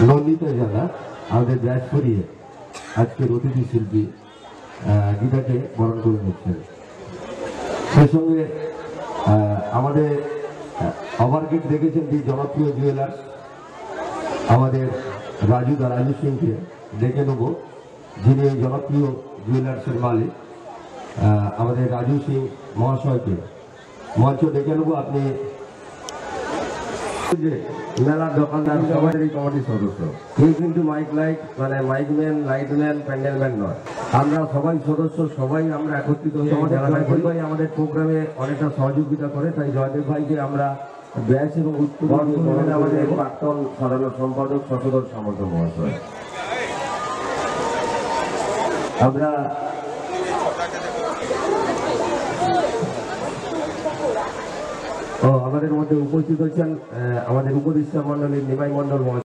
নন্দিতা জানা আমাদের ব্যাস করিয়ে আজকের অতিথি শিল্পী গীতাকে বরণ করে নিচ্ছেন। সেই সঙ্গে আমাদের ওভারগেট দেখেছেন যে জনপ্রিয় জুয়েলার্স আমাদের রাজু সিংকে ডেকে নেব, যিনি এই জনপ্রিয় জুয়েলার্সের মালিক আমাদের রাজু সিং মহাশয়কে মঞ্চ ডেকে নেব। আপনি মেলার দোকানদার সবাই এই কমিটির সদস্য, কেউ কিন্তু মাইক ম্যান, লাইটম্যান, প্যান্ডেলম্যান নয়। আমরা সবাই সদস্য, সবাই আমরা একত্রিত হয়ে জয়দেব ভাই আমাদের প্রোগ্রামে অনেকটা সহযোগিতা করে, তাই জয়দেব ভাইকে আমরা ব্যাস এবং আমাদের প্রাক্তন সাধারণ সম্পাদক শশধর সামন্ত মহাশয়। আমরা আমাদের মধ্যে উপস্থিত হচ্ছেন আমাদের উপদেষ্টা মন্ডলীর নিমাই মন্ডল মহাশয়।